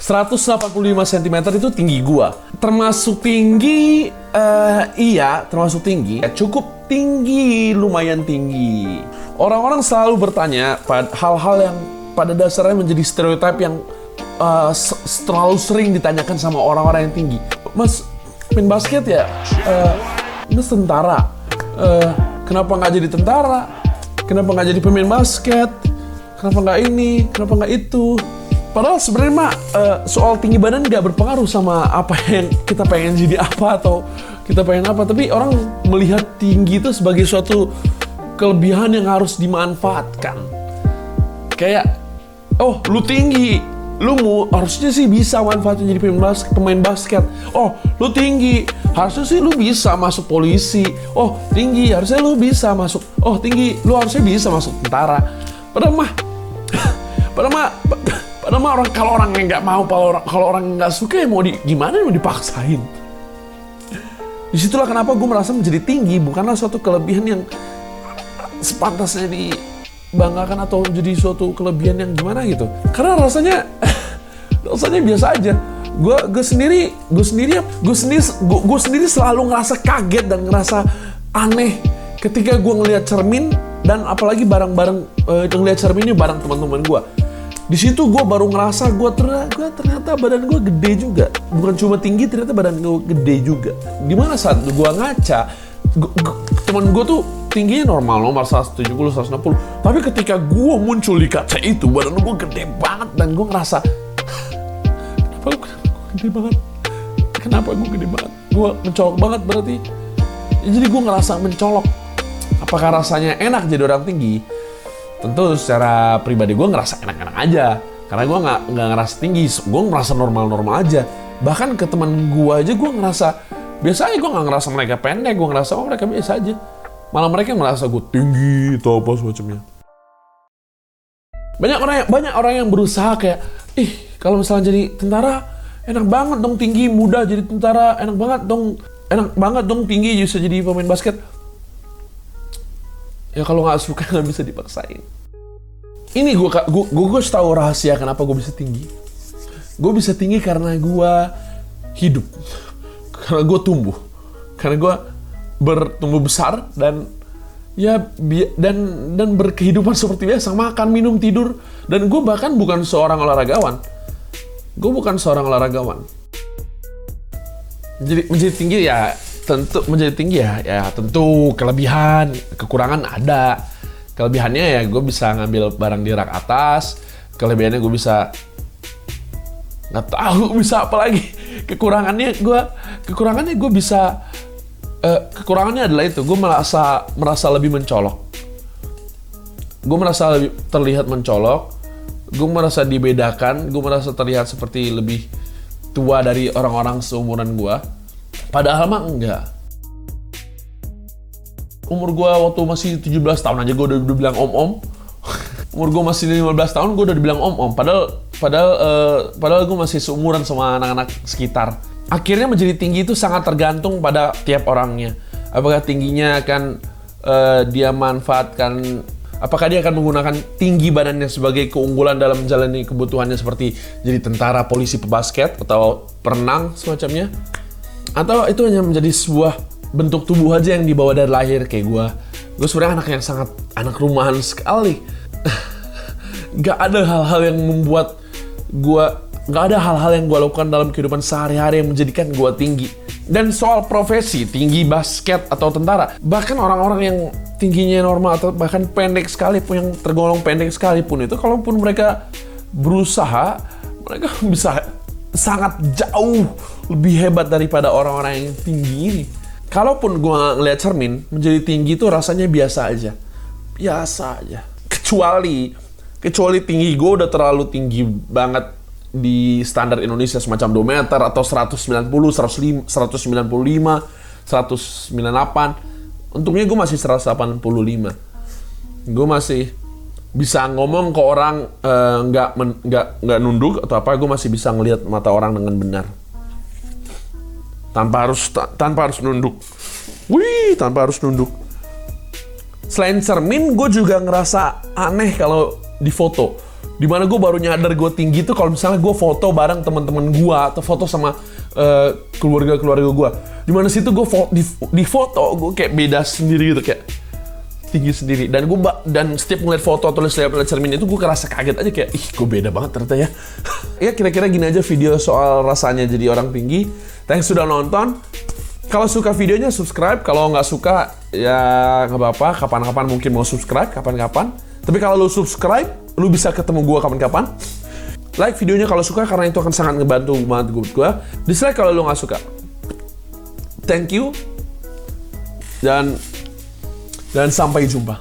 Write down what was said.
185 cm itu tinggi gua. Termasuk tinggi, iya, termasuk tinggi. Cukup tinggi, lumayan tinggi. Orang-orang selalu bertanya pada hal-hal yang pada dasarnya menjadi stereotip yang terlalu sering ditanyakan sama orang-orang yang tinggi. Mas, main basket ya? Mas tentara. Kenapa nggak jadi tentara? Kenapa nggak jadi pemain basket? Kenapa nggak ini? Kenapa nggak itu? Padahal sebenarnya mah soal tinggi badan nggak berpengaruh sama apa yang kita pengen jadi apa atau kita pengen apa. Tapi orang melihat tinggi itu sebagai suatu kelebihan yang harus dimanfaatkan. Kayak, oh lu tinggi, lu harusnya sih bisa manfaatnya jadi pemain basket. Oh lu tinggi, harusnya sih lu bisa masuk polisi. Oh tinggi, harusnya lu bisa masuk. Oh tinggi, lu harusnya bisa masuk tentara. Padahal mah orang, kalau orang yang nggak mau, kalau orang nggak suka ya gimana mau dipaksain. Disitulah kenapa gue merasa menjadi tinggi bukanlah suatu kelebihan yang sepantasnya dibanggakan atau menjadi suatu kelebihan yang gimana gitu. Karena rasanya biasa aja. Gue sendiri selalu ngerasa kaget dan ngerasa aneh ketika gue ngelihat cermin dan apalagi ngelihat cerminnya bareng teman-teman gue. Di situ gue baru ngerasa gue ternyata badan gue gede juga. Bukan cuma tinggi, ternyata badan gue gede juga. Dimana saat gue ngaca, temen gue tuh tingginya normal 170, 160. Tapi ketika gue muncul di kaca itu, badan gue gede banget dan gue ngerasa Kenapa gue gede banget? Gue mencolok banget berarti. Jadi gue ngerasa mencolok. Apakah rasanya enak jadi orang tinggi? Tentu secara pribadi gue ngerasa enak-enak aja. Karena gue nggak ngerasa tinggi, gue ngerasa normal-normal aja. Bahkan ke teman gue aja gue ngerasa biasa aja, gue nggak ngerasa mereka pendek, gue ngerasa mereka biasa aja. Malah mereka ngerasa gue tinggi atau apa semacamnya. Banyak orang yang berusaha kayak, kalau misalnya jadi tentara enak banget dong tinggi, mudah jadi tentara, enak banget dong tinggi bisa jadi pemain basket. Ya kalau nggak suka nggak bisa dipaksain. Ini gue tahu rahasia kenapa gue bisa tinggi. Gue bisa tinggi karena gue hidup, karena gue tumbuh, karena gue bertumbuh besar dan dan berkehidupan seperti biasa, makan, minum, tidur. Dan gue bahkan bukan seorang olahragawan. Menjadi tinggi ya tentu kelebihan, kekurangan ada. Kelebihannya ya gue bisa ngambil barang di rak atas. Kelebihannya gue bisa nggak tahu bisa apa lagi. Kekurangannya gue bisa kekurangannya adalah itu, gue merasa lebih mencolok. Gue merasa lebih terlihat mencolok. Gue merasa dibedakan. Gue merasa terlihat seperti lebih tua dari orang-orang seumuran gue. Padahal mah enggak. Umur gue waktu masih 17 tahun aja gue udah bilang om-om. Umur gue masih 15 tahun gue udah dibilang om-om. Padahal gue masih seumuran sama anak-anak sekitar. Akhirnya menjadi tinggi itu sangat tergantung pada tiap orangnya. Apakah tingginya akan dia manfaatkan, apakah dia akan menggunakan tinggi badannya sebagai keunggulan dalam menjalani kebutuhannya seperti jadi tentara, polisi, pebasket, atau perenang semacamnya. Atau itu hanya menjadi sebuah bentuk tubuh aja yang dibawa dari lahir kayak gue. Gue sebenarnya anak yang sangat anak rumahan sekali. Gak ada hal-hal yang gue lakukan dalam kehidupan sehari-hari yang menjadikan gue tinggi. Dan soal profesi, tinggi basket atau tentara, bahkan orang-orang yang tingginya normal atau bahkan pendek sekalipun, yang tergolong pendek sekalipun itu, kalaupun mereka berusaha, mereka bisa sangat jauh lebih hebat daripada orang-orang yang tinggi ini. Kalaupun gue ngeliat cermin, menjadi tinggi itu rasanya biasa aja. Kecuali tinggi gue udah terlalu tinggi banget di standar Indonesia, semacam 2 meter atau 190, 195, 198. Untungnya gue masih 185. Gue masih bisa ngomong ke orang nggak nunduk atau apa. Gue masih bisa ngelihat mata orang dengan benar. Tanpa harus nunduk. Tanpa harus nunduk. Selain cermin, gue juga ngerasa aneh kalau di foto. Dimana gue baru nyadar gue tinggi tuh kalau misalnya gue foto bareng teman-teman gue atau foto sama keluarga-keluarga gue. Dimana situ gue di foto gue kayak beda sendiri gitu, kayak tinggi sendiri. Dan setiap ngeliat foto atau lihat cermin itu gue kerasa kaget aja, kayak ih gue beda banget ternyata ya. Ya kira-kira gini aja video soal rasanya jadi orang tinggi. Thanks sudah nonton. Kalau suka videonya subscribe, kalau nggak suka ya nggak apa-apa. Kapan-kapan mungkin mau subscribe, kapan-kapan. Tapi kalau lu subscribe, lu bisa ketemu gua kapan-kapan. Like videonya kalau suka, karena itu akan sangat ngebantu banget gua. Dislike kalau lu nggak suka. Thank you. Dan sampai jumpa.